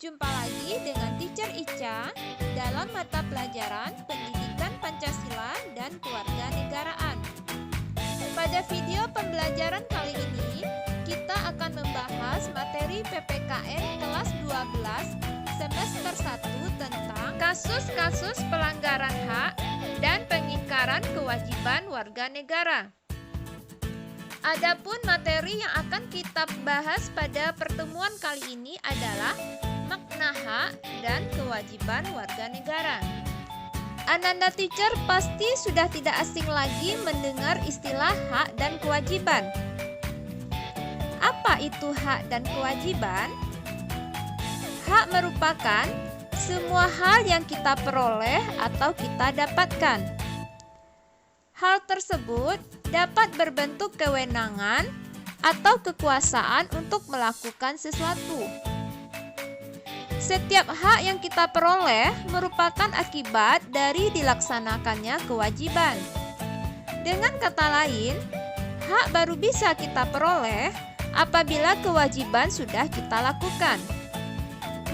Jumpa lagi dengan Teacher Ica dalam mata pelajaran Pendidikan Pancasila dan Kewarganegaraan. Pada video pembelajaran kali ini, kita akan membahas materi PPKN kelas 12 semester 1 tentang kasus-kasus pelanggaran hak dan pengingkaran kewajiban warga negara. Adapun materi yang akan kita bahas pada pertemuan kali ini adalah makna hak dan kewajiban warga negara. Ananda Teacher pasti sudah tidak asing lagi mendengar istilah hak dan kewajiban. Apa itu hak dan kewajiban? Hak merupakan semua hal yang kita peroleh atau kita dapatkan. Hal tersebut dapat berbentuk kewenangan atau kekuasaan untuk melakukan sesuatu. Setiap hak yang kita peroleh merupakan akibat dari dilaksanakannya kewajiban. Dengan kata lain, hak baru bisa kita peroleh apabila kewajiban sudah kita lakukan.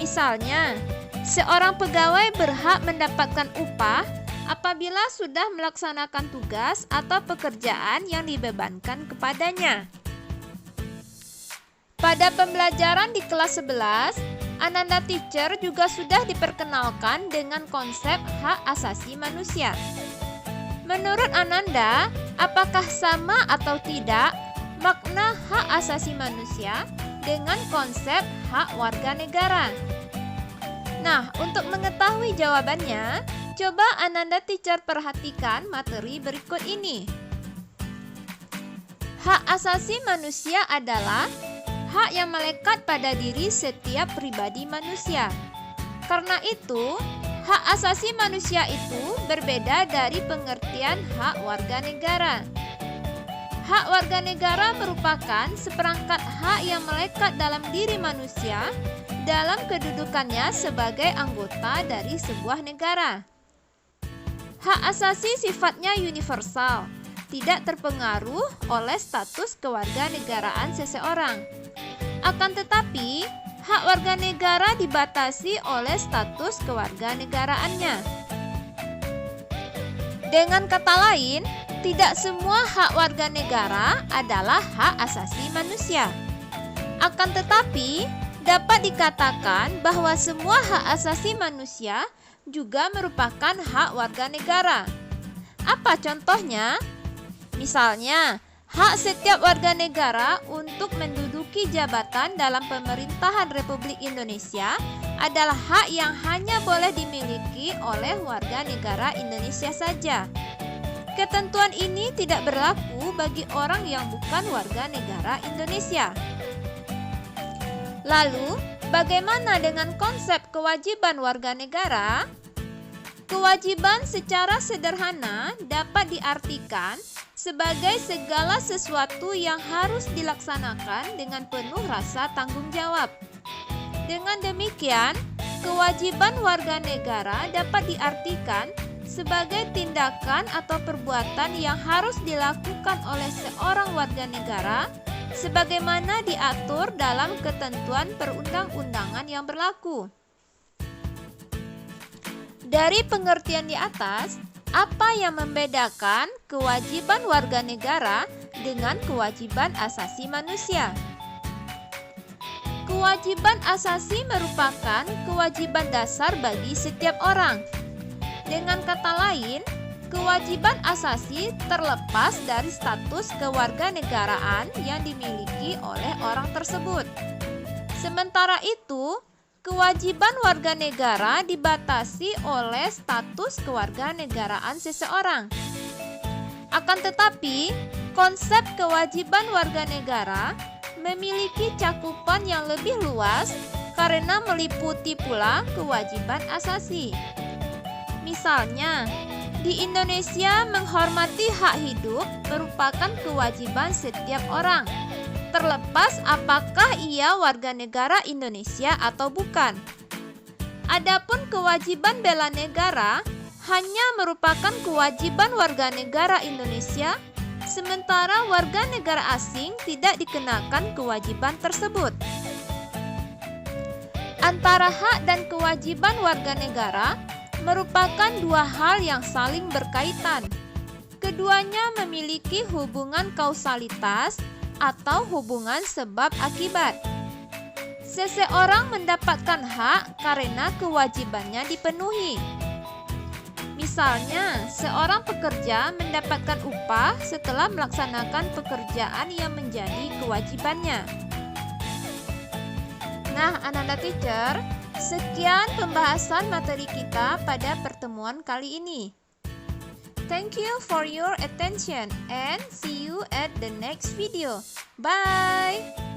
Misalnya, seorang pegawai berhak mendapatkan upah apabila sudah melaksanakan tugas atau pekerjaan yang dibebankan kepadanya. Pada pembelajaran di kelas 11, Ananda Teacher juga sudah diperkenalkan dengan konsep hak asasi manusia. Menurut Ananda, apakah sama atau tidak makna hak asasi manusia dengan konsep hak warga negara? Nah, untuk mengetahui jawabannya, coba Ananda Teacher perhatikan materi berikut ini. Hak asasi manusia adalah hak yang melekat pada diri setiap pribadi manusia. Karena itu, hak asasi manusia itu berbeda dari pengertian hak warga negara. Hak warga negara merupakan seperangkat hak yang melekat dalam diri manusia dalam kedudukannya sebagai anggota dari sebuah negara. Hak asasi sifatnya universal, tidak terpengaruh oleh status kewarganegaraan seseorang. Akan tetapi, hak warga negara dibatasi oleh status kewarganegaraannya. Dengan kata lain, tidak semua hak warga negara adalah hak asasi manusia. Akan tetapi, dapat dikatakan bahwa semua hak asasi manusia juga merupakan hak warga negara. Apa contohnya? Misalnya, hak setiap warga negara untuk menduduki jabatan dalam pemerintahan Republik Indonesia adalah hak yang hanya boleh dimiliki oleh warga negara Indonesia saja. Ketentuan ini tidak berlaku bagi orang yang bukan warga negara Indonesia. Lalu, bagaimana dengan konsep kewajiban warga negara? Kewajiban secara sederhana dapat diartikan sebagai segala sesuatu yang harus dilaksanakan dengan penuh rasa tanggung jawab. Dengan demikian, kewajiban warga negara dapat diartikan sebagai tindakan atau perbuatan yang harus dilakukan oleh seorang warga negara sebagaimana diatur dalam ketentuan perundang-undangan yang berlaku. Dari pengertian di atas, apa yang membedakan kewajiban warga negara dengan kewajiban asasi manusia? Kewajiban asasi merupakan kewajiban dasar bagi setiap orang. Dengan kata lain, kewajiban asasi terlepas dari status kewarganegaraan yang dimiliki oleh orang tersebut. Sementara itu, kewajiban warga negara dibatasi oleh status kewarganegaraan seseorang. Akan tetapi, konsep kewajiban warga negara memiliki cakupan yang lebih luas karena meliputi pula kewajiban asasi. Misalnya, di Indonesia menghormati hak hidup merupakan kewajiban setiap orang, terlepas apakah ia warga negara Indonesia atau bukan. Adapun kewajiban bela negara hanya merupakan kewajiban warga negara Indonesia, sementara warga negara asing tidak dikenakan kewajiban tersebut. Antara hak dan kewajiban warga negara merupakan dua hal yang saling berkaitan. Keduanya memiliki hubungan kausalitas atau hubungan sebab akibat. Seseorang mendapatkan hak karena kewajibannya dipenuhi. Misalnya, seorang pekerja mendapatkan upah setelah melaksanakan pekerjaan yang menjadi kewajibannya. Nah, anak-anak teacher, sekian pembahasan materi kita pada pertemuan kali ini. Thank you for your attention and see you at the next video. Bye!